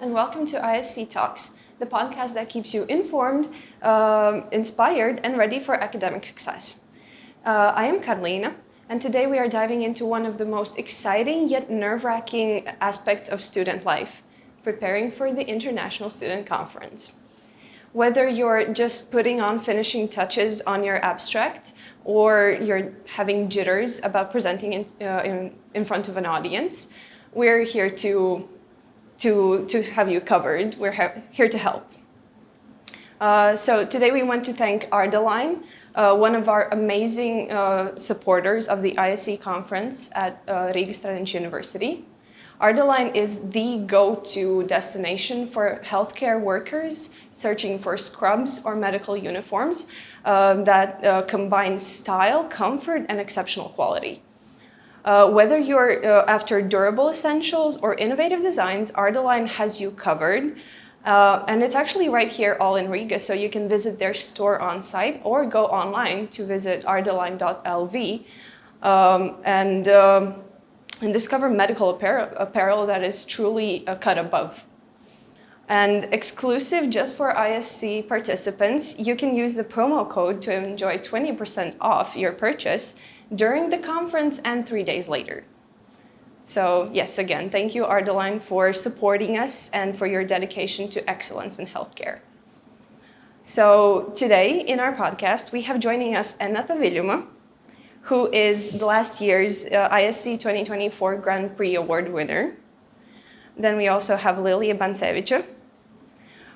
and welcome to ISC Talks, the podcast that keeps you informed, inspired, and ready for academic success. I am Carolina, and today we are diving into one of the most exciting yet nerve-wracking aspects of student life, preparing for the International Student Conference. Whether you're just putting on finishing touches on your abstract, or you're having jitters about presenting in front of an audience, we're here to have you covered. We're here to help. So today we want to thank ARDE LINE, one of our amazing supporters of the ISC Conference at Riga University. ARDE LINE is the go-to destination for healthcare workers searching for scrubs or medical uniforms that combine style, comfort, and exceptional quality. Whether you're after durable essentials or innovative designs, ARDE LINE has you covered. And it's actually right here all in Riga, so you can visit their store on site or go online to visit ardeline.lv and discover medical apparel that is truly a cut above. And exclusive just for ISC participants, you can use the promo code to enjoy 20% off your purchase during the conference and 3 days later. So yes, again, thank you ARDE LINE for supporting us and for your dedication to excellence in healthcare. So today in our podcast, we have joining us Ennata Viļuma, who is the last year's ISC 2024 Grand Prix Award winner. Then we also have Lilija Banceviča,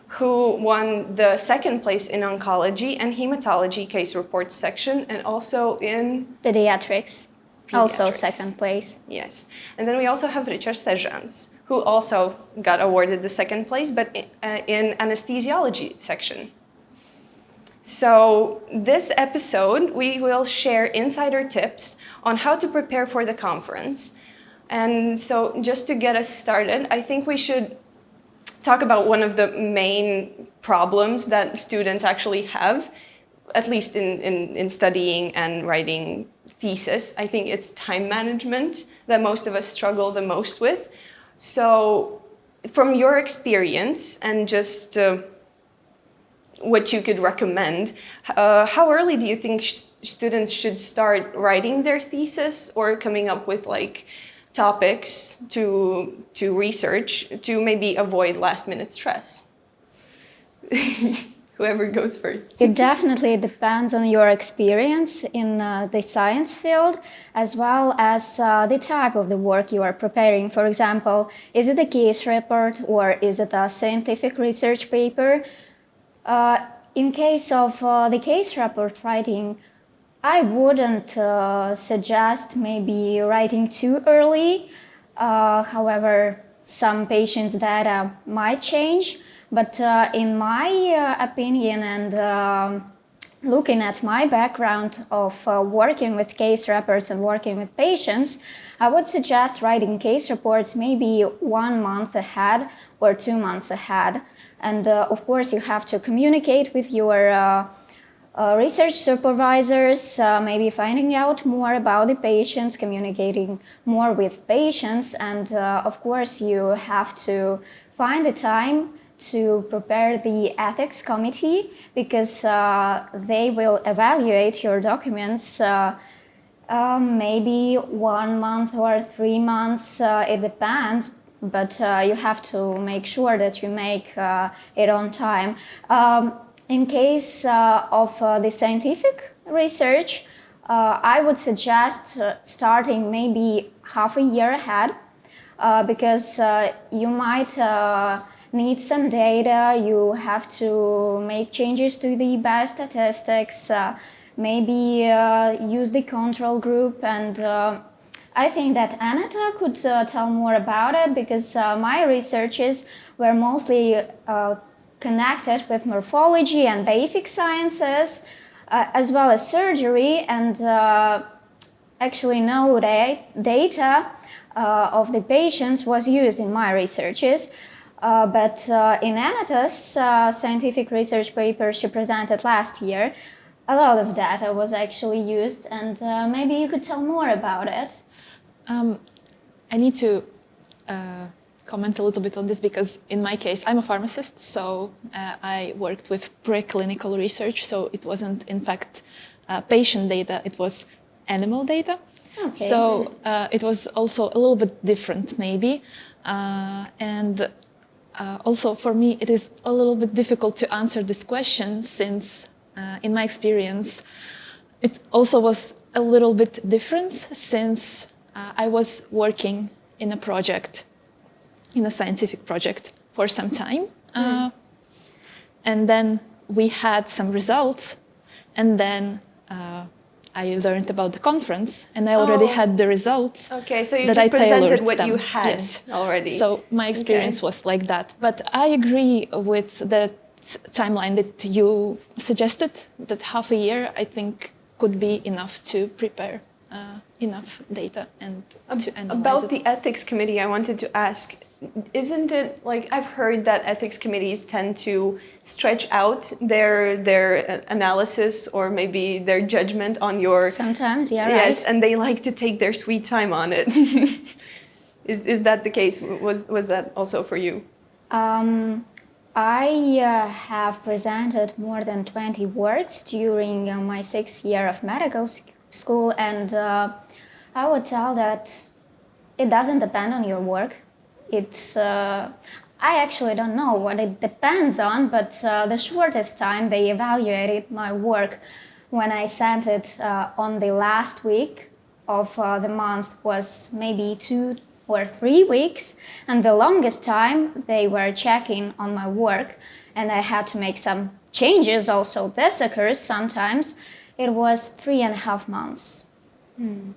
who won the second place in Oncology and Hematology case reports section, and also in Pediatrics. Also second place. Yes. And then we also have Seržāns, who also got awarded the second place, but in Anaesthesiology section. So this episode, we will share insider tips on how to prepare for the conference. And so just to get us started, I think we should talk about one of the main problems that students actually have, at least in studying and writing thesis. I think it's time management that most of us struggle the most with. So from your experience and just what you could recommend, how early do you think students should start writing their thesis or coming up with topics to research to maybe avoid last-minute stress? Whoever goes first. It definitely depends on your experience in the science field, as well as the type of the work you are preparing. For example, is it a case report or is it a scientific research paper? In case of the case report writing, I wouldn't suggest maybe writing too early. However, some patients' data might change. But in my opinion and looking at my background of working with case reports and working with patients, I would suggest writing case reports maybe 1 month ahead or 2 months ahead. And of course, you have to communicate with your research supervisors, maybe finding out more about the patients, communicating more with patients, and of course, you have to find the time to prepare the ethics committee, because they will evaluate your documents maybe 1 month or 3 months, it depends, but you have to make sure that you make it on time. In case of the scientific research, I would suggest starting maybe half a year ahead, because you might need some data, you have to make changes to the biostatistics, maybe use the control group, and I think that Ennata could tell more about it, because my researches were mostly connected with morphology and basic sciences, as well as surgery, and actually no data of the patients was used in my researches. But in Ennata's scientific research paper she presented last year, a lot of data was actually used, and maybe you could tell more about it. I need to comment a little bit on this because in my case, I'm a pharmacist, so I worked with preclinical research, so it wasn't in fact patient data, it was animal data. Okay. So it was also a little bit different maybe. Also for me, it is a little bit difficult to answer this question since in my experience, it also was a little bit different since I was working in a project, in a scientific project for some time. And then we had some results, and then I learned about the conference, and I already had the results. Okay, so you that just I presented what them. you had already. So my experience was like that. But I agree with the timeline that you suggested, that half a year, I think, could be enough to prepare enough data and to analyze About it. the ethics committee, I wanted to ask, isn't it like I've heard that ethics committees tend to stretch out their analysis or maybe their judgment on your Sometimes, yeah, yes, right. and they like to take their sweet time on it. Is that the case? Was that also for you? I have presented more than 20 works during my 6th year of medical school, and I would tell that it doesn't depend on your work. I actually don't know what it depends on, but the shortest time they evaluated my work when I sent it on the last week of the month was maybe 2 or 3 weeks, and the longest time they were checking on my work, and I had to make some changes also. This occurs sometimes. It was 3.5 months. And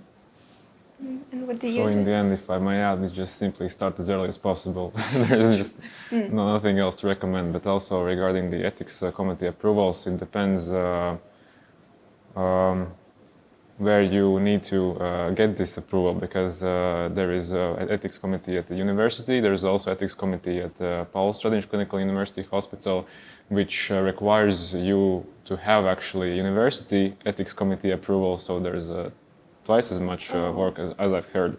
what do you So in think? the end, if I may add, is just simply start as early as possible. There's just nothing else to recommend. But also regarding the ethics committee approvals, it depends where you need to get this approval, because there is an ethics committee at the university. There is also ethics committee at Paul Stradiņš Clinical University Hospital, which requires you to have actually university ethics committee approval. So there's twice as much work as I've heard.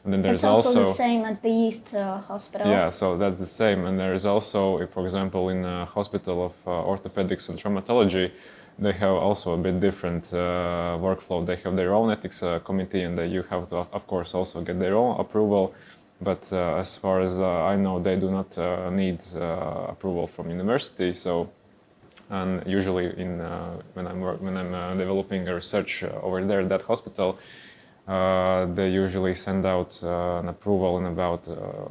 And then there's It's also the same at the East Hospital. Yeah, so that's the same. And there is also, if, for example, in a hospital of orthopedics and traumatology, they have also a bit different workflow. They have their own ethics committee, and you have to, of course, also get their own approval. But as far as I know, they do not need approval from university. So, and usually when I'm developing a research over there at that hospital, they usually send out an approval in about,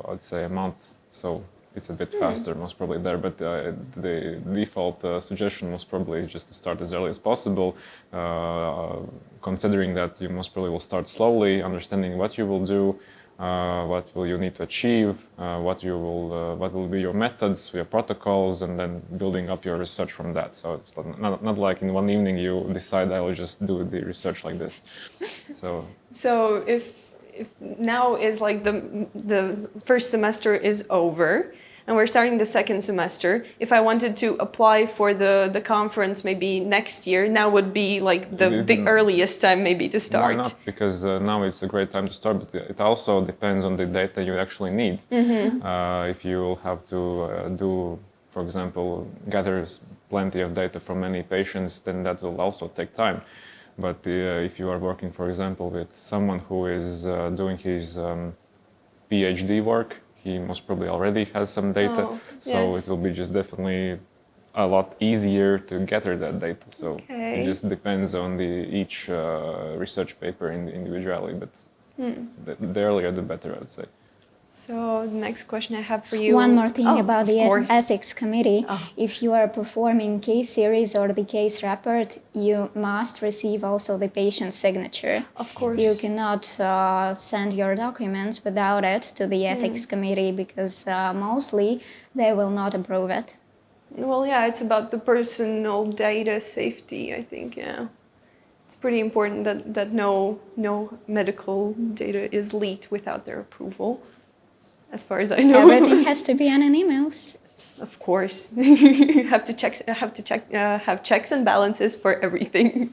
I'd say, a month. So it's a bit faster, most probably there. But the default suggestion most probably is just to start as early as possible, considering that you most probably will start slowly, understanding what you will do, what will you need to achieve, what will be your methods, your protocols, and then building up your research from that. So it's not like in one evening you decide I will just do the research like this. So if now is like the first semester is over and we're starting the second semester, if I wanted to apply for the conference maybe next year, now would be like the earliest time maybe to start. Why not? Because now it's a great time to start, but it also depends on the data you actually need. If you will have to do, for example, gather plenty of data from many patients, then that will also take time. But if you are working, for example, with someone who is doing his PhD work, he most probably already has some data, so it will be just definitely a lot easier to gather that data. So it just depends on each research paper individually, but the earlier the better, I would say. So the next question I have for you. One more thing about the ethics committee. If you are performing case series or the case report, you must receive also the patient's signature. Of course. You cannot send your documents without it to the ethics committee, because mostly they will not approve it. Well, yeah, it's about the personal data safety, I think, yeah. It's pretty important that no medical data is leaked without their approval. As far as I know, everything has to be anonymous. Of course, you have to have checks and balances for everything.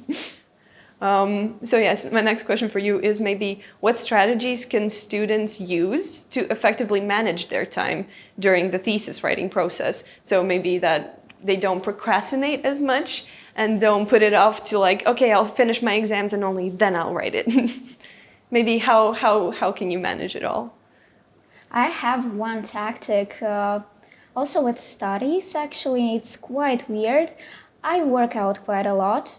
So yes, my next question for you is maybe what strategies can students use to effectively manage their time during the thesis writing process? So maybe that they don't procrastinate as much and don't put it off to like, okay, I'll finish my exams and only then I'll write it. Maybe how can you manage it all? I have one tactic. Also with studies, actually, it's quite weird. I work out quite a lot,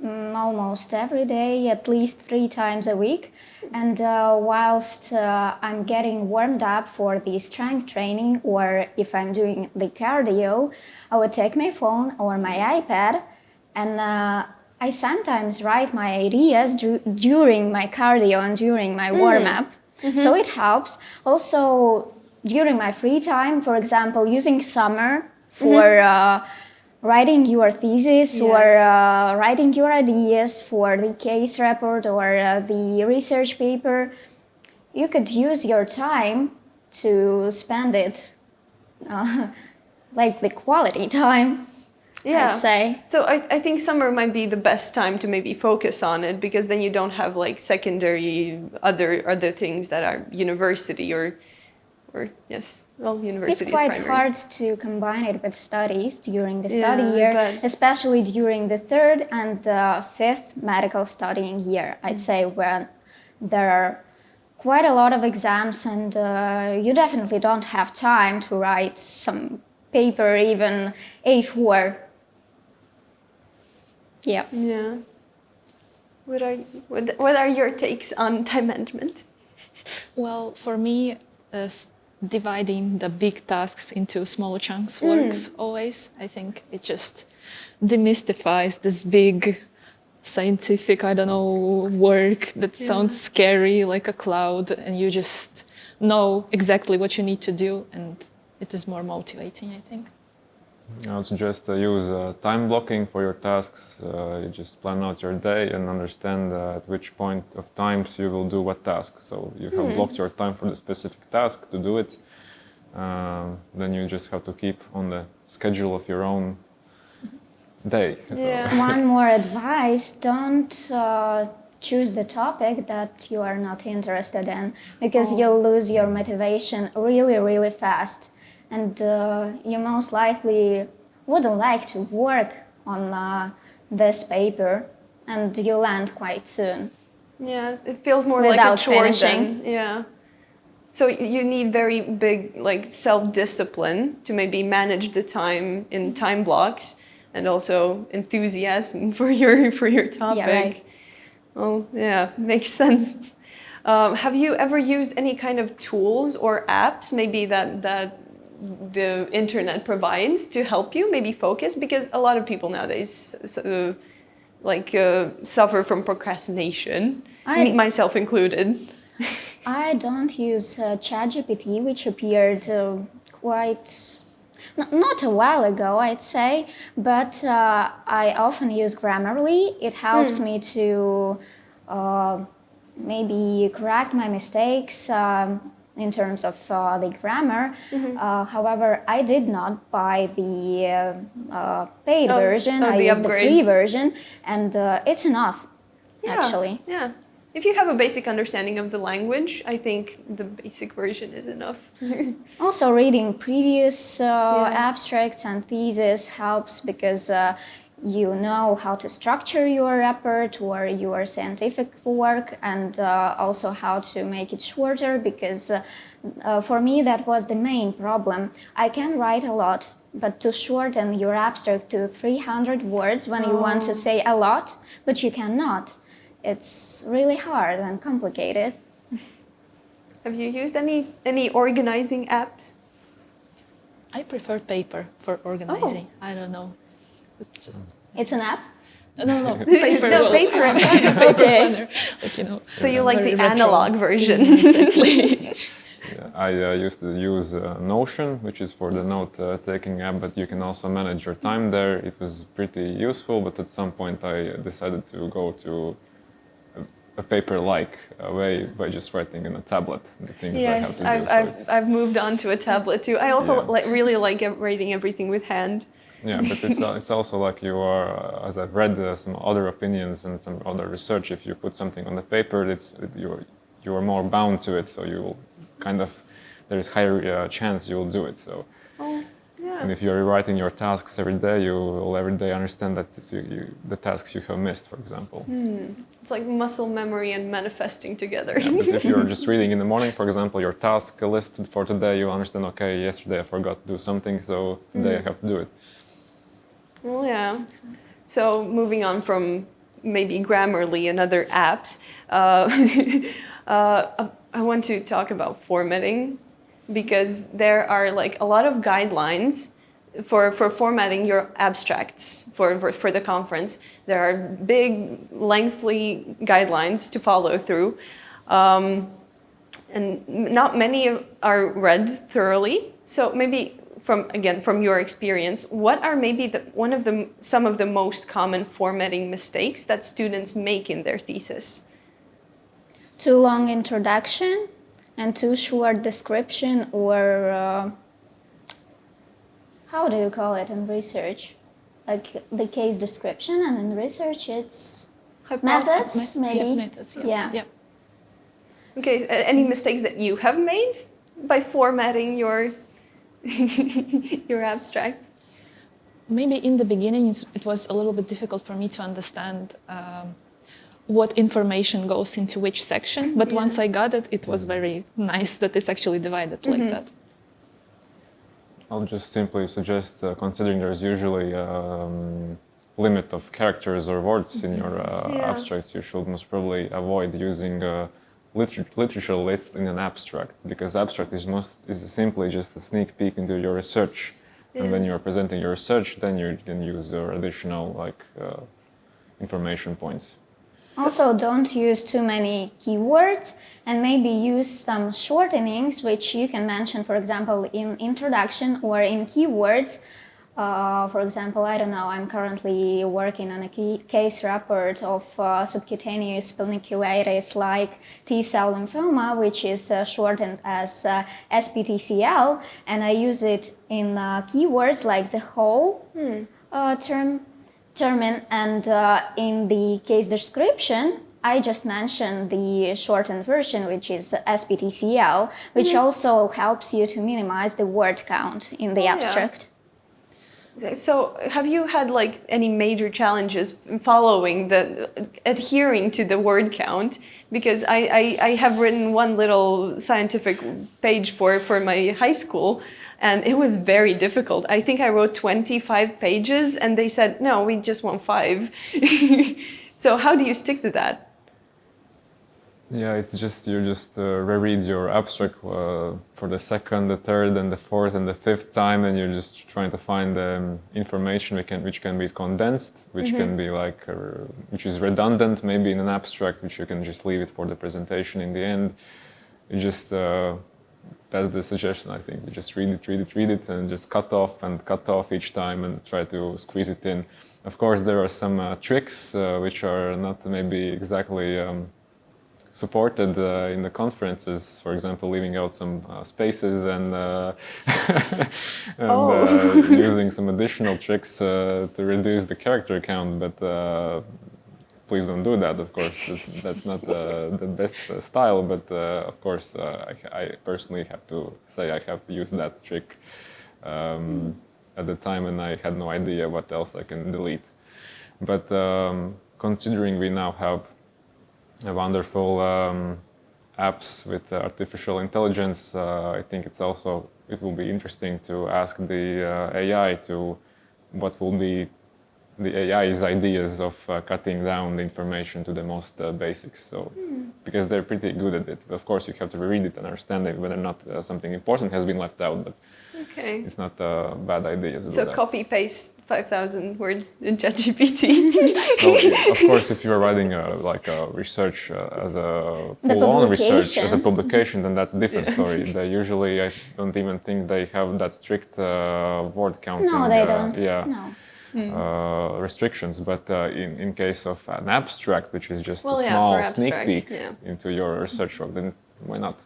almost every day, at least 3 times a week. And whilst I'm getting warmed up for the strength training, or if I'm doing the cardio, I would take my phone or my iPad, and I sometimes write my ideas during my cardio and during my warm-up. So it helps. Also, during my free time, for example, using summer for writing your thesis or writing your ideas for the case report or the research paper, you could use your time to spend it like the quality time, I'd say. So I think summer might be the best time to maybe focus on it, because then you don't have like secondary other things that are university or yes, well, university It's quite is primary. hard to combine it with studies during the study year, especially during the 3rd and the 5th medical studying year, I'd say, when there are quite a lot of exams and you definitely don't have time to write some paper, even A4. Yeah. Yeah. What are your takes on time management? Well, for me, dividing the big tasks into smaller chunks works always. I think it just demystifies this big scientific, I don't know, work that sounds scary like a cloud, and you just know exactly what you need to do, and it is more motivating, I think. I would suggest use time blocking for your tasks. You just plan out your day and understand at which point of times you will do what task. So you have blocked your time for the specific task to do it. Then you just have to keep on the schedule of your own day. Yeah. So. One more advice, don't choose the topic that you are not interested in, because you'll lose your motivation really, really fast. And you most likely wouldn't like to work on this paper, and you'll end quite soon. Yes, it feels more Without like a chore finishing. then. Yeah. So you need very big like self-discipline to maybe manage the time in time blocks, and also enthusiasm for your topic. Yeah, right. Oh, yeah, makes sense. Have you ever used any kind of tools or apps, maybe that the internet provides to help you maybe focus? Because a lot of people nowadays suffer from procrastination, myself included. I don't use ChatGPT, which appeared quite not a while ago, I'd say, but I often use Grammarly. It helps me to maybe correct my mistakes in terms of the grammar. However, I did not buy the paid version. I used the free version, and it's enough, actually. Yeah. If you have a basic understanding of the language, I think the basic version is enough. Also, reading previous abstracts and theses helps, because you know how to structure your report or your scientific work, and also how to make it shorter, because for me that was the main problem. I can write a lot, but to shorten your abstract to 300 words when you want to say a lot, but you cannot. It's really hard and complicated. Have you used any organizing apps? I prefer paper for organizing. I don't know. It's just... It's an app? No, paper. No, paper. Okay. Like, you know, So you like the analog version. Exactly. I used to use Notion, which is for the note-taking app, but you can also manage your time there. It was pretty useful, but at some point I decided to go to a paper-like way by just writing in a tablet the things I have to do. I've moved on to a tablet too. I also really like writing everything with hand. Yeah, but it's also like you are, as I've read some other opinions and some other research, if you put something on the paper, you are more bound to it, so you will kind of, there is higher chance you will do it. So, yeah. And if you're rewriting your tasks every day, you will every day understand that the tasks you have missed, for example. It's like muscle memory and manifesting together. Yeah, but if you're just reading in the morning, for example, your task list for today, you understand, okay, yesterday I forgot to do something, so today I have to do it. Well, yeah. So moving on from maybe Grammarly and other apps, I want to talk about formatting, because there are like a lot of guidelines for formatting your abstracts for the conference. There are big, lengthy guidelines to follow through, and not many are read thoroughly. So maybe from your experience, what are maybe some of the most common formatting mistakes that students make in their thesis? Too long introduction and too short description, or how do you call it in research? Like the case description, and in research it's methods, maybe? Yeah, methods, yeah. Okay, any mistakes that you have made by formatting your your abstracts? Maybe in the beginning it was a little bit difficult for me to understand what information goes into which section, but once I got it, it was very nice that it's actually divided like that. I'll just simply suggest, considering there's usually limit of characters or words in your abstracts, you should most probably avoid using literature list in an abstract, because abstract is simply just a sneak peek into your research. And when you're presenting your research, then you can use your additional information points. Also, don't use too many keywords, and maybe use some shortenings which you can mention, for example, in introduction or in keywords. For example, I don't know, I'm currently working on a case report of subcutaneous pulmonicularis like T-cell lymphoma, which is shortened as SPTCL, and I use it in keywords like the whole term, and in the case description, I just mentioned the shortened version, which is SPTCL, which also helps you to minimize the word count in the abstract. So have you had like any major challenges following adhering to the word count? Because I have written one little scientific page for my high school, and it was very difficult. I think I wrote 25 pages and they said, no, we just want 5. So how do you stick to that? Yeah, it's just, you just reread your abstract for the second, the third, and the fourth, and the fifth time, and you're just trying to find information which can be condensed, which can be which is redundant, maybe in an abstract, which you can just leave it for the presentation in the end. You just, that's the suggestion, I think. You just read it, and just cut off each time and try to squeeze it in. Of course, there are some tricks which are not maybe exactly supported in the conferences, for example, leaving out some spaces and, using some additional tricks to reduce the character count, but please don't do that, of course. That's not the best style, but of course I personally have to say I have used that trick at the time, and I had no idea what else I can delete. But considering we now have a wonderful apps with artificial intelligence, I think it will be interesting to ask the AI what will be the AI's ideas of cutting down the information to the most basics. So, because they're pretty good at it. But of course, you have to read it and understand whether or not something important has been left out. But it's not a bad idea to do that. So copy paste 5,000 words in ChatGPT. Well, of course, if you're writing a research as a full-on research as a publication, then that's a different story. They usually, I don't even think they have that strict word counting. No, they don't. No. Restrictions, but in case of an abstract, which is just a small sneak peek into your research work, then why not?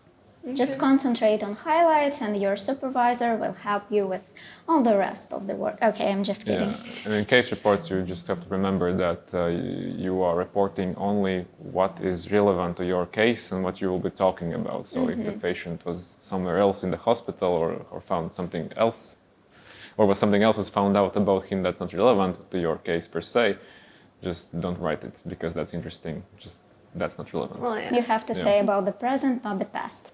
Just concentrate on highlights and your supervisor will help you with all the rest of the work. Okay, I'm just kidding. Yeah. And in case reports, you just have to remember that you are reporting only what is relevant to your case and what you will be talking about. So if the patient was somewhere else in the hospital or found something else, or was something else was found out about him that's not relevant to your case per se, just don't write it because that's interesting. Just that's not relevant. Well, yeah. You have to say about the present, not the past.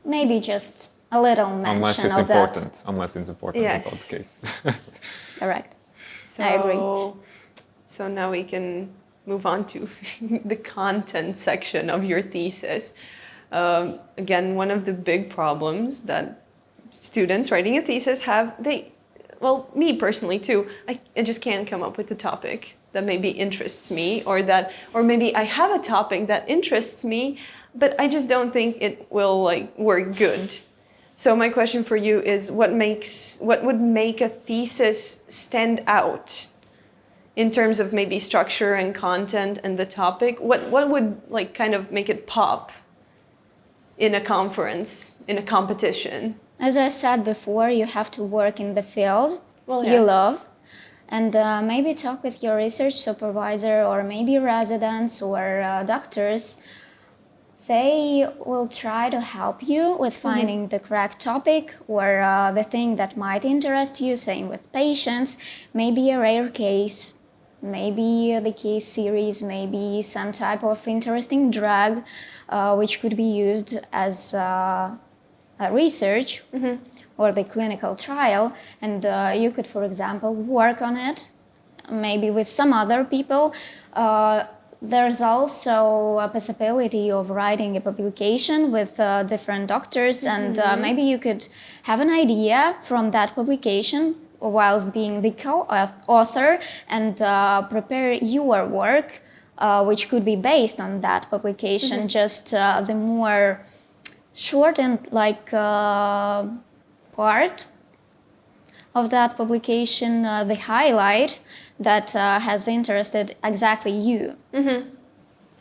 Maybe just a little mention Unless it's of important. that. Unless it's important Yes. about the case. Correct. So, I agree. So now we can move on to the content section of your thesis. Again, one of the big problems that students writing a thesis have, well, me personally too, I just can't come up with a topic that maybe interests me, or maybe I have a topic that interests me, but I just don't think it will work good. So my question for you is, what would make a thesis stand out in terms of maybe structure and content and the topic? What would kind of make it pop in a conference, in a competition? As I said before, you have to work in the field Well, you yes. love, and maybe talk with your research supervisor or maybe residents or doctors. They will try to help you with finding the correct topic or the thing that might interest you, same with patients, maybe a rare case, maybe the case series, maybe some type of interesting drug which could be used as a research or the clinical trial, and you could, for example, work on it, maybe with some other people. There's also a possibility of writing a publication with different doctors, and maybe you could have an idea from that publication whilst being the co-author and prepare your work, which could be based on that publication, just the more shortened part of that publication, the highlight that has interested exactly you.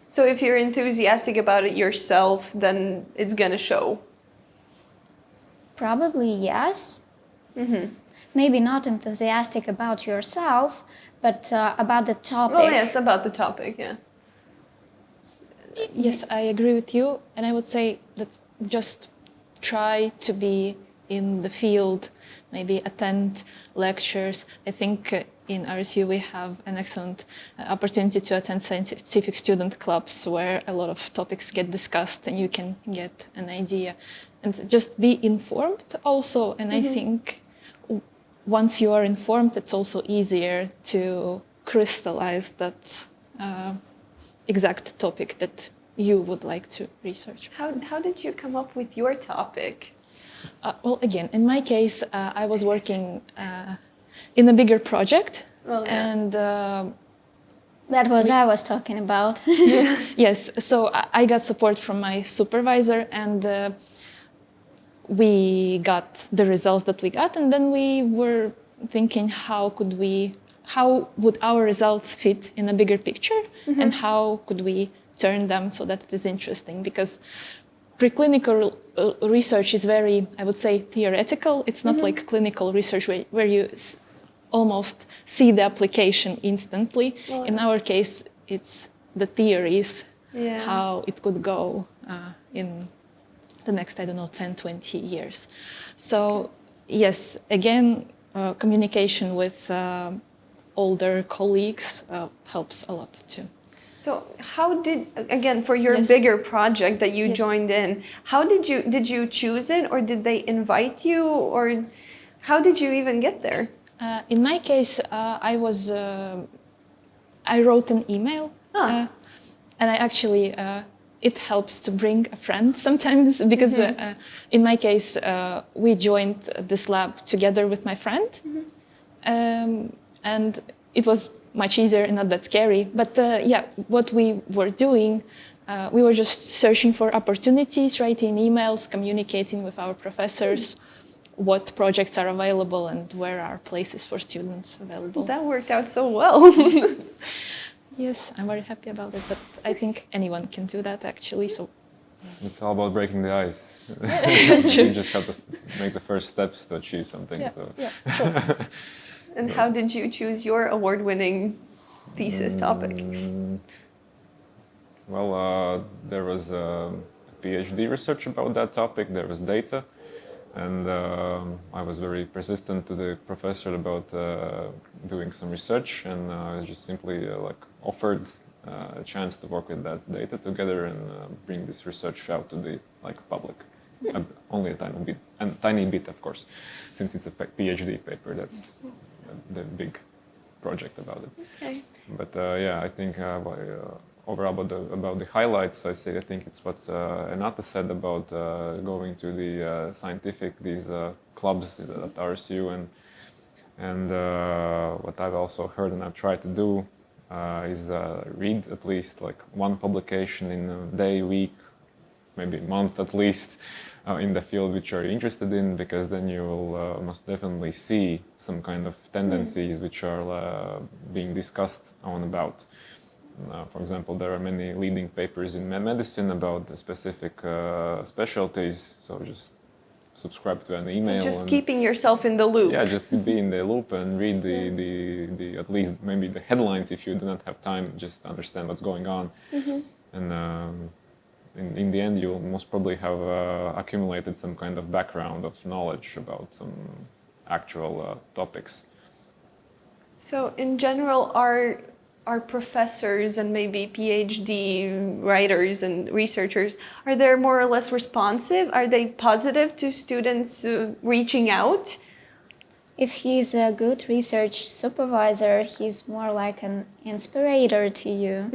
So if you're enthusiastic about it yourself, then it's gonna show. Probably yes. Maybe not enthusiastic about yourself, but about the topic. Well, yes, about the topic, yeah. Yes, I agree with you. And I would say that just try to be in the field, maybe attend lectures. I think in RSU we have an excellent opportunity to attend scientific student clubs where a lot of topics get discussed and you can get an idea. And just be informed also. And I think once you are informed, it's also easier to crystallize that exact topic that you would like to research. How did you come up with your topic? Well, again, in my case, I was working in a bigger project, and that was I was talking about. yes. So I got support from my supervisor, and we got the results that we got, and then we were thinking how would our results fit in a bigger picture, and how could we turn them so that it is interesting, because preclinical research is very, I would say, theoretical. It's not like clinical research where you almost see the application instantly. Well, in our case, it's the theories, how it could go in the next, 10, 20 years. So yes, again, communication with older colleagues helps a lot too. So how did, again, for your bigger project that you joined in, how did you choose it, or did they invite you, or how did you even get there? In my case, I wrote an email, and I actually, it helps to bring a friend sometimes, because in my case, we joined this lab together with my friend, and it was much easier and not that scary. But what we were doing, we were just searching for opportunities, writing emails, communicating with our professors, what projects are available and where are places for students available. That worked out so well. Yes, I'm very happy about it, but I think anyone can do that actually. So It's all about breaking the ice. You just have to make the first steps to achieve something. Yeah, So. yeah, sure. And how did you choose your award-winning thesis topic? Well, there was a PhD research about that topic. There was data, and I was very persistent to the professor about doing some research, and I just simply offered a chance to work with that data together and bring this research out to the public. Only a tiny bit, of course, since it's a PhD paper. That's the big project about it. Okay. But yeah, I think overall about the highlights, I think it's what Ennata said about going to the these clubs at RSU, and what I've also heard and I've tried to do is read at least one publication in a day, week, maybe month at least in the field which you're interested in, because then you will most definitely see some kind of tendencies which are being discussed on about. For example, there are many leading papers in medicine about the specific specialties, so just subscribe to an email. So just keeping yourself in the loop. Yeah, just be in the loop and read the at least maybe the headlines if you do not have time, just understand what's going on. And in the end, you'll most probably have accumulated some kind of background of knowledge about some actual topics. So in general, are professors and maybe PhD writers and researchers, are they more or less responsive? Are they positive to students reaching out? If he's a good research supervisor, he's more like an inspirator to you.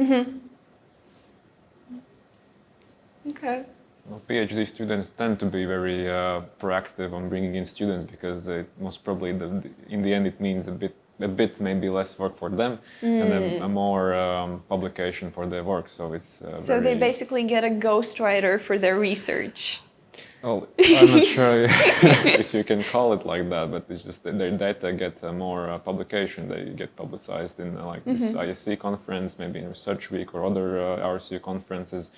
Okay. Well, PhD students tend to be very proactive on bringing in students, because most probably in the end it means a bit maybe less work for them and then a more publication for their work. So it's so they basically get a ghostwriter for their research. Well, I'm not sure if you can call it like that, but it's just that their data get more publication. They get publicized in this ISC conference, maybe in Research Week or other RSU conferences,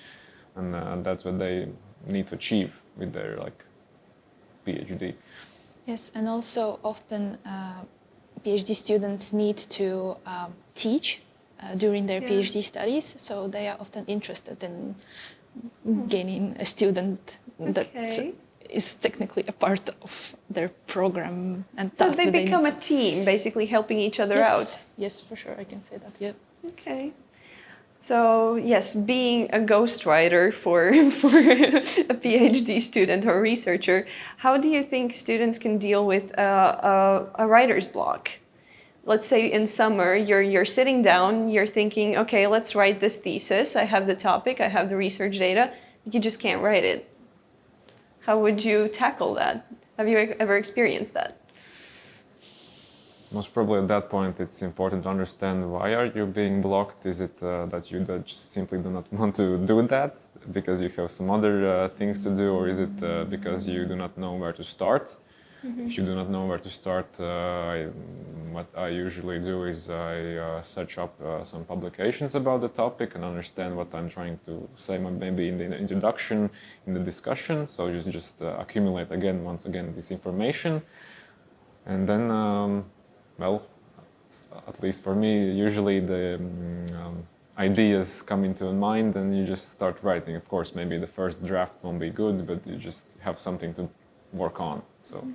and that's what they need to achieve with their PhD. Yes, and also often PhD students need to teach during their PhD studies, so they are often interested in gaining a student that is technically a part of their program and so task. they become a team, basically helping each other out. Yes, for sure, I can say that. Yeah. Okay. So yes, being a ghostwriter for a PhD student or researcher, how do you think students can deal with a writer's block? Let's say in summer, you're sitting down, you're thinking, okay, let's write this thesis. I have the topic, I have the research data, but you just can't write it. How would you tackle that? Have you ever experienced that? Most probably at that point, it's important to understand why are you being blocked. Is it that you just simply do not want to do that because you have some other things to do, or is it because you do not know where to start? If you do not know where to start, what I usually do is I search up some publications about the topic and understand what I'm trying to say, maybe in the introduction, in the discussion. So just accumulate once again this information, and then. Well, at least for me, usually the ideas come into mind and you just start writing. Of course, maybe the first draft won't be good, but you just have something to work on. So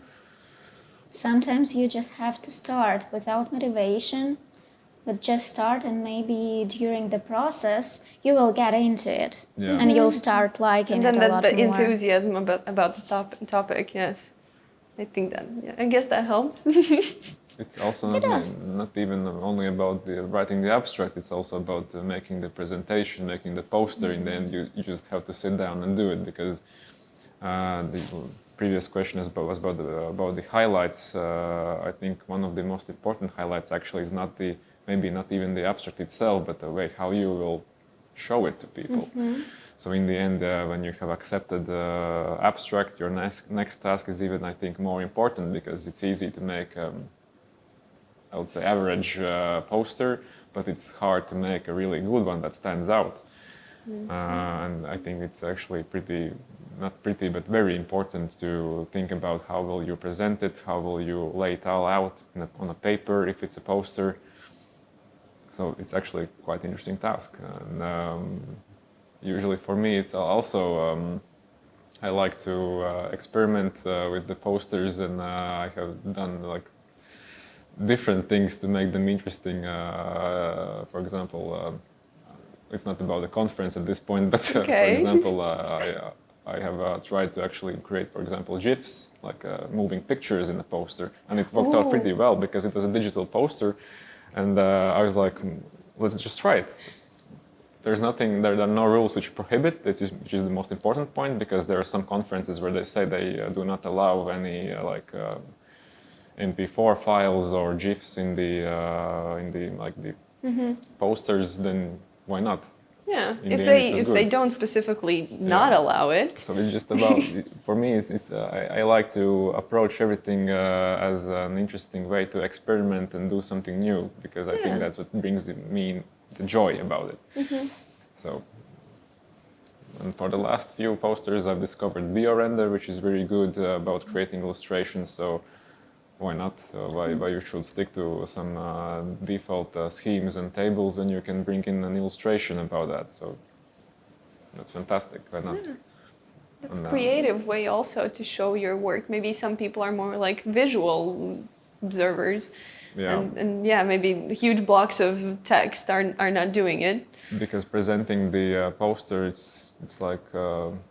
Sometimes you just have to start without motivation, but just start, and maybe during the process you will get into it, and you'll start liking it a lot more. And then that's the enthusiasm about the topic. Yes, I think that. Yeah, I guess that helps. it's also not even only about writing the abstract. It's also about making the presentation, making the poster. In the end, you just have to sit down and do it, because the previous question was about the highlights. I think one of the most important highlights actually is maybe not even the abstract itself, but the way how you will show it to people. So in the end, when you have accepted the abstract, your next task is even, I think, more important, because it's easy to make I would say average poster, but it's hard to make a really good one that stands out. And I think it's actually not pretty, but very important to think about how will you present it, how will you lay it all out on a paper if it's a poster. So it's actually quite an interesting task. And usually for me, it's also, I like to experiment with the posters, and I have done like different things to make them interesting. For example, it's not about the conference at this point, but for example, I have tried to actually create, for example, GIFs, like moving pictures in a poster, and it worked out pretty well because it was a digital poster, and I was like, let's just try it. There are no rules which prohibit, which is the most important point, because there are some conferences where they say they do not allow any MP4 files or GIFs in the posters. Then why not? Yeah, if they don't specifically not allow it. So it's just about, for me, I like to approach everything as an interesting way to experiment and do something new, because I think that's what brings me the joy about it. So, and for the last few posters, I've discovered BioRender, which is very good about creating illustrations. So why not? Why you should stick to some default schemes and tables when you can bring in an illustration about that? So that's fantastic. Why not? Yeah. That's a creative way also to show your work. Maybe some people are more like visual observers. Yeah. And maybe huge blocks of text are not doing it. Because presenting the poster, it's like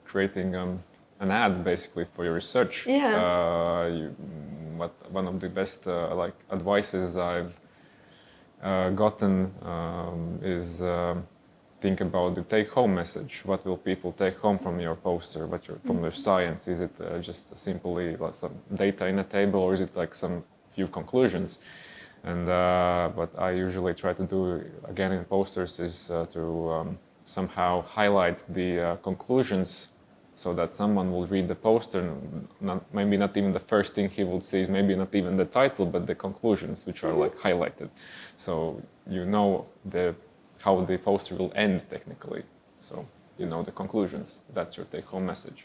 creating an ad basically for your research. Yeah. One of the best advices I've gotten is think about the take-home message. What will people take home from your poster? From your science? Is it just simply like some data in a table, or is it like some few conclusions? And what I usually try to do again in posters is to somehow highlight the conclusions, so that someone will read the poster, and maybe not even the first thing he will see is maybe not even the title, but the conclusions, which are like highlighted. So you know how the poster will end technically. So you know the conclusions. That's your take-home message.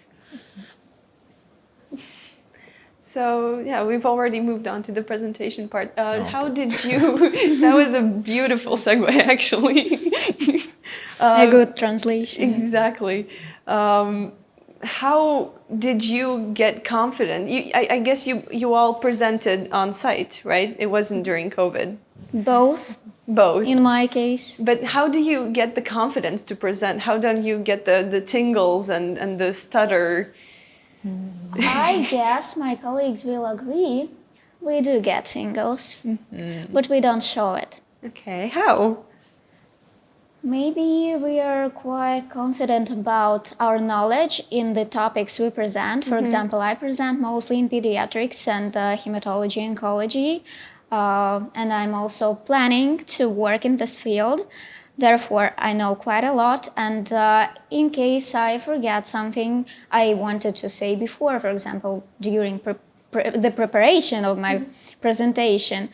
So we've already moved on to the presentation part. How did you? That was a beautiful segue, actually. A good translation. Exactly. How did you get confident? I guess you all presented on site, right? It wasn't during COVID. Both. In my case. But how do you get the confidence to present? How do you get the tingles and the stutter? I guess my colleagues will agree. We do get tingles, but we don't show it. Okay, how? Maybe we are quite confident about our knowledge in the topics we present. For example, I present mostly in pediatrics and hematology and oncology, and I'm also planning to work in this field. Therefore, I know quite a lot, and in case I forget something I wanted to say before, for example, during the preparation of my presentation,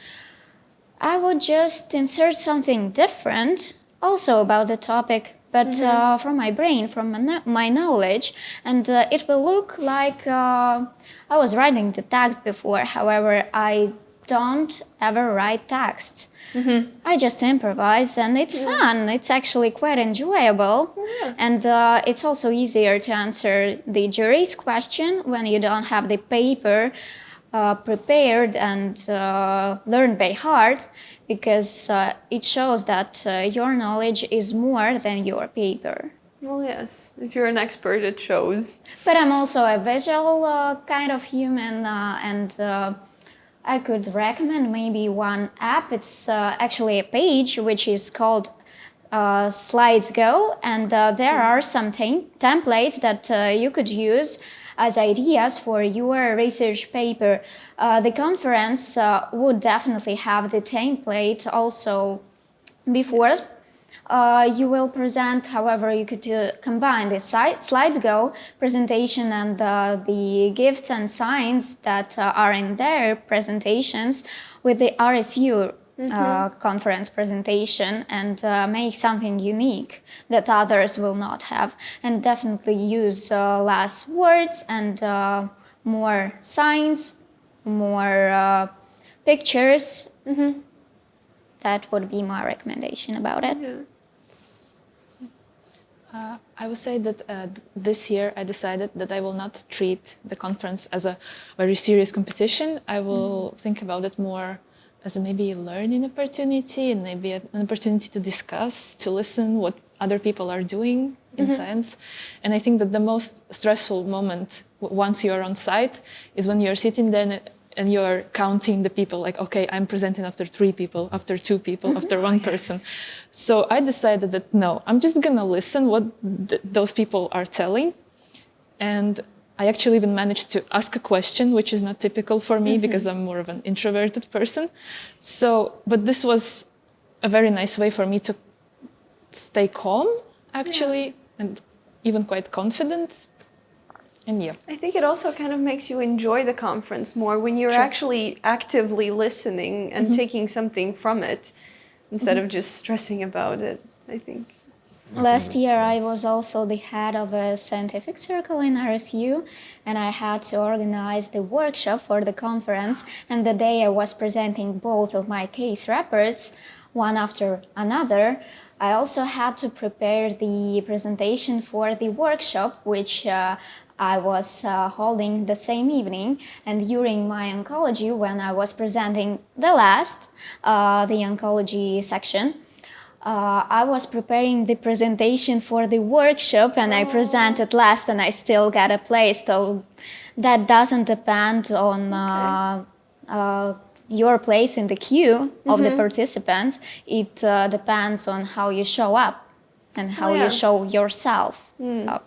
I would just insert something different, also about the topic, but from my brain, from my knowledge, and it will look like I was writing the text before. However, I don't ever write text. I just improvise, and it's fun. It's actually quite enjoyable, and it's also easier to answer the jury's question when you don't have the paper prepared and learned by heart, because it shows that your knowledge is more than your paper. Well, yes, if you're an expert, it shows. But I'm also a visual kind of human, and I could recommend maybe one app. It's actually a page which is called Slides Go, and there are some templates that you could use as ideas for your research paper. The conference would definitely have the template also before you will present. However, you could combine the Slides Go presentation and the gifts and signs that are in their presentations with the RSU conference presentation and make something unique that others will not have, and definitely use less words and more signs, more pictures. That would be my recommendation about it. I would say that this year I decided that I will not treat the conference as a very serious competition. I will think about it more as a maybe learning opportunity, and maybe an opportunity to discuss, to listen what other people are doing in science. And I think that the most stressful moment once you're on site is when you're sitting there and you're counting the people, like, okay, I'm presenting after 3 people, after 2 people, after 1 person. So I decided that no, I'm just gonna listen what those people are telling. And I actually even managed to ask a question, which is not typical for me because I'm more of an introverted person. So, but this was a very nice way for me to stay calm, actually, and even quite confident. And I think it also kind of makes you enjoy the conference more when you're actually actively listening and taking something from it instead of just stressing about it, I think. Last year I was also the head of a scientific circle in RSU, and I had to organize the workshop for the conference, and the day I was presenting both of my case reports, one after another, I also had to prepare the presentation for the workshop, which I was holding the same evening. And during my oncology, when I was presenting the oncology section, I was preparing the presentation for the workshop, and I presented last, and I still got a place. So that doesn't depend on your place in the queue of the participants. It depends on how you show up and how you show yourself up.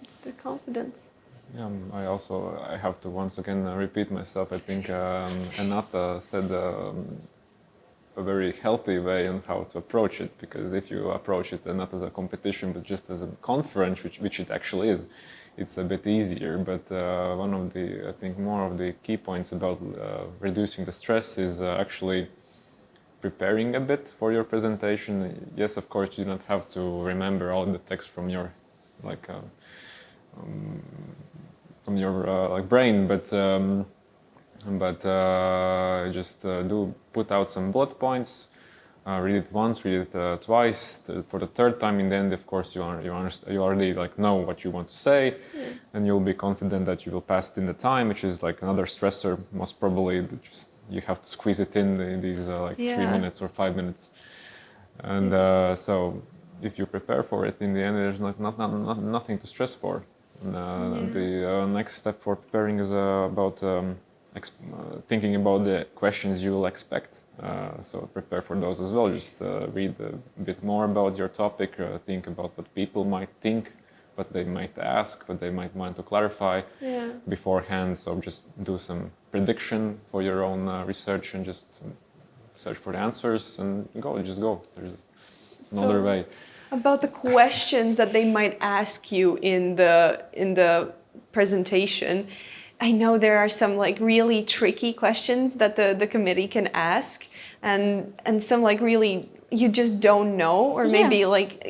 It's the confidence. Yeah, I have to once again repeat myself. I think Ennata said a very healthy way on how to approach it, because if you approach it not as a competition but just as a conference, which it actually is, it's a bit easier. But one of the, I think, more of the key points about reducing the stress is actually preparing a bit for your presentation. Yes, of course, you don't have to remember all the text from your brain, but just do put out some bullet points, read it once, read it twice, for the 3rd time. In the end, of course, you already know what you want to say, and you'll be confident that you will pass it in the time, which is like another stressor. Most probably, just you have to squeeze it in these 3 minutes or 5 minutes, and so if you prepare for it, in the end, there's nothing to stress for. And the next step for preparing is about thinking about the questions you will expect. So prepare for those as well. Just read a bit more about your topic, think about what people might think, what they might ask, what they might want to clarify beforehand. So just do some prediction for your own research and just search for the answers and just go. There's another way. About the questions that they might ask you in the presentation, I know there are some really tricky questions that the committee can ask, and some really you just don't know, or maybe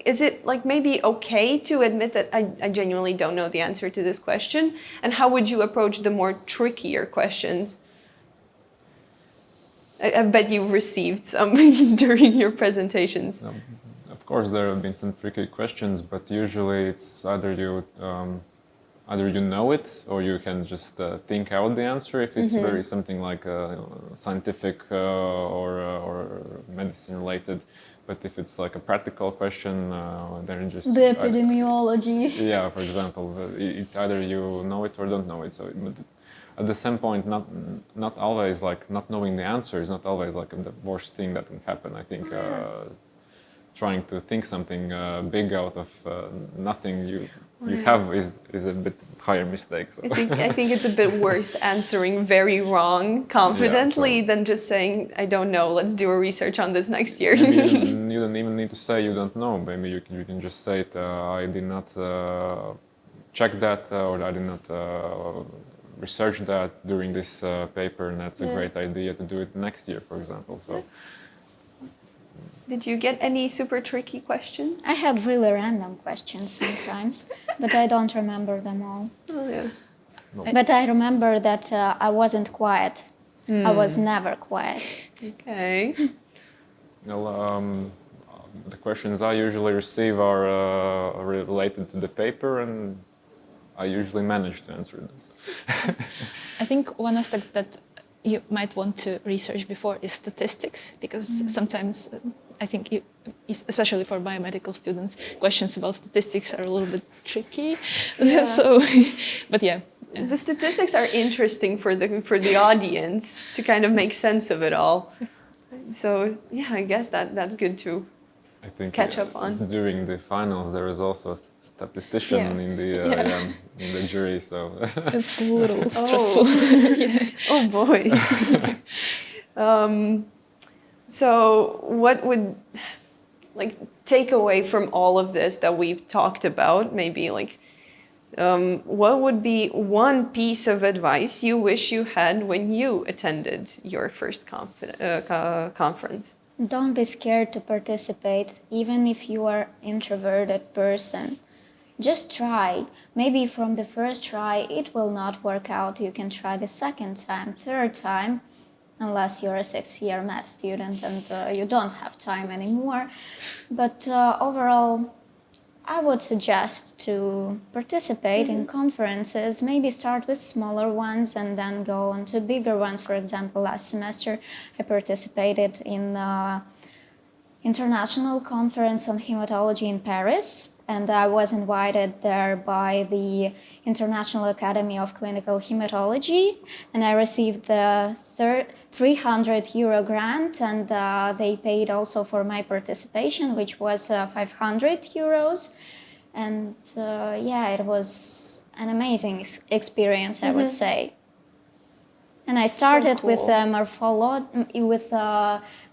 is it maybe okay to admit that I genuinely don't know the answer to this question? And how would you approach the more trickier questions? I bet you've received some during your presentations. Of course, there have been some tricky questions, but usually it's either you know it, or you can just think out the answer if it's very something like scientific or medicine related. But if it's like a practical question, then just the epidemiology. Yeah, for example, it's either you know it or don't know it. So at the same point, not always not knowing the answer is not always the worst thing that can happen. I think trying to think something big out of nothing you have is a bit higher mistake. So. I think it's a bit worse answering very wrong confidently than just saying, I don't know, let's do a research on this next year. You don't even need to say you don't know. Maybe you can just say it, I did not check that, or I did not researched that during this paper, and that's a great idea to do it next year, for example. So. Did you get any super tricky questions? I had really random questions sometimes, but I don't remember them all. Oh, yeah. No. But I remember that I wasn't quiet. I was never quiet. Okay. Well, the questions I usually receive are related to the paper, and I usually manage to answer them. I think one aspect that you might want to research before is statistics, because sometimes I think, especially for biomedical students, questions about statistics are a little bit tricky. Yeah. So, but yeah. The statistics are interesting for the audience to kind of make sense of it all. So yeah, I guess that's good to I think catch up on. During the finals, there is also a statistician in the jury, so It's a little stressful. Oh boy. So what would take away from all of this that we've talked about? Maybe what would be one piece of advice you wish you had when you attended your first conference? Don't be scared to participate, even if you are an introverted person. Just try. Maybe from the first try it will not work out. You can try the second time, third time, unless you're a 6th-year math student and you don't have time anymore. But overall, I would suggest to participate in conferences, maybe start with smaller ones and then go on to bigger ones. For example, last semester I participated in the International Conference on Hematology in Paris, and I was invited there by the International Academy of Clinical Hematology, and I received the €300 grant, and they paid also for my participation, which was €500. And it was an amazing experience, I would say. And I started with with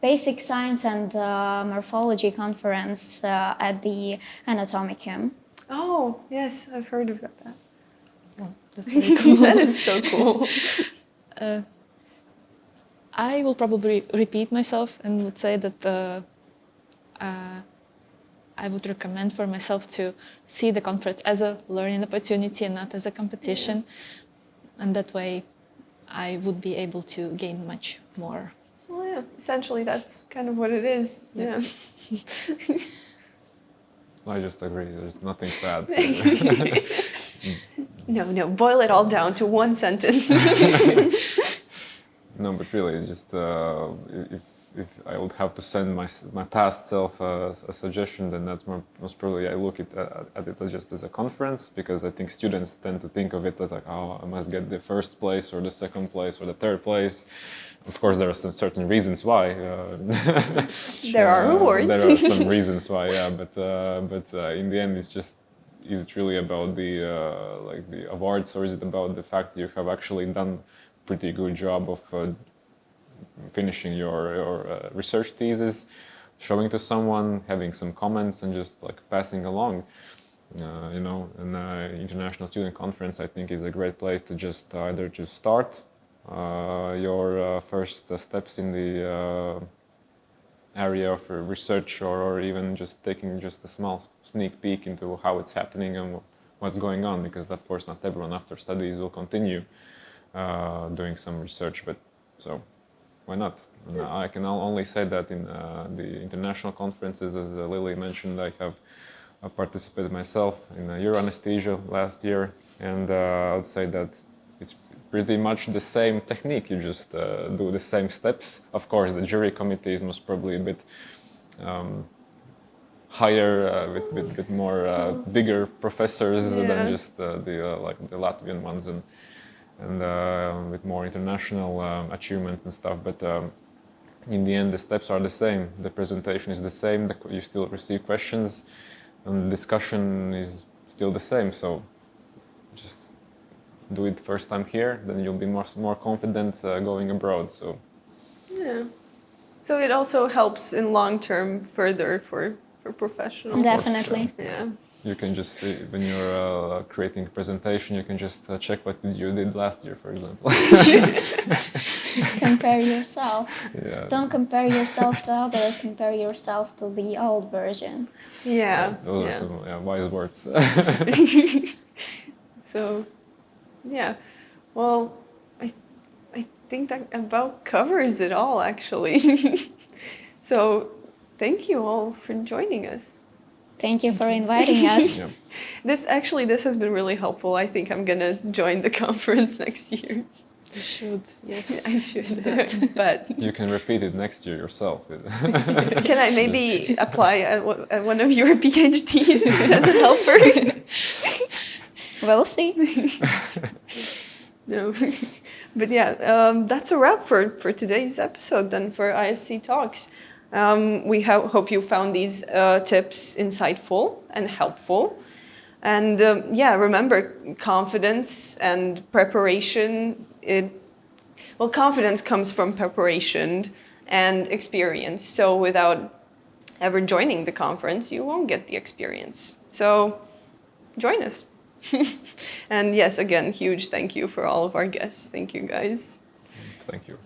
basic science and morphology conference at the Anatomicum. Oh, yes, I've heard of that. Oh, that's very cool. That is so cool. I will probably repeat myself and would say that I would recommend for myself to see the conference as a learning opportunity and not as a competition. And that way I would be able to gain much more. Well, yeah, essentially that's kind of what it is. Yeah. I just agree. There's nothing bad. No, boil it all down to one sentence. No, but really, just if I would have to send my past self a suggestion, then that's most probably I look at it just as a conference, because I think students tend to think of it as like, oh, I must get the first place or the second place or the third place. Of course, there are some certain reasons why. There are rewards. There are some reasons why, yeah. But in the end, is it really about the awards, or is it about the fact that you have actually done pretty good job of finishing your research thesis, showing to someone, having some comments, and just passing along. An international student conference, I think, is a great place to just either to start your first steps in the area of research, or even just taking just a small sneak peek into how it's happening and what's going on, because of course not everyone after studies will continue doing some research, but so why not? And I can only say that in the international conferences, as Lilija mentioned, I have participated myself in Euroanesthesia last year, and I would say that it's pretty much the same technique. You just do the same steps. Of course, the jury committee is most probably a bit higher, with more bigger professors than just the Latvian ones, and with more international achievements and stuff. But in the end, the steps are the same. The presentation is the same. You still receive questions, and the discussion is still the same. So just do it first time here, then you'll be more confident going abroad. So yeah. So it also helps in long term further for professionals. Definitely. Yeah. You can just, when you're creating a presentation, you can just check what you did last year, for example. Compare yourself. Yeah. Don't compare yourself to others, compare yourself to the old version. Yeah. Those are some wise words. So, yeah. Well, I think that about covers it all, actually. So, thank you all for joining us. Thank you for inviting us. Yeah. This has been really helpful. I think I'm gonna join the conference next year. You should, yes. I should, but You can repeat it next year yourself. can I maybe apply at one of your PhDs as a helper? We'll see. No, but yeah, that's a wrap for today's episode. Then for ISC Talks, we hope you found these tips insightful and helpful. And yeah, remember, confidence and preparation. Confidence comes from preparation and experience. So without ever joining the conference, you won't get the experience. So join us. And yes, again, huge thank you for all of our guests. Thank you, guys. Thank you.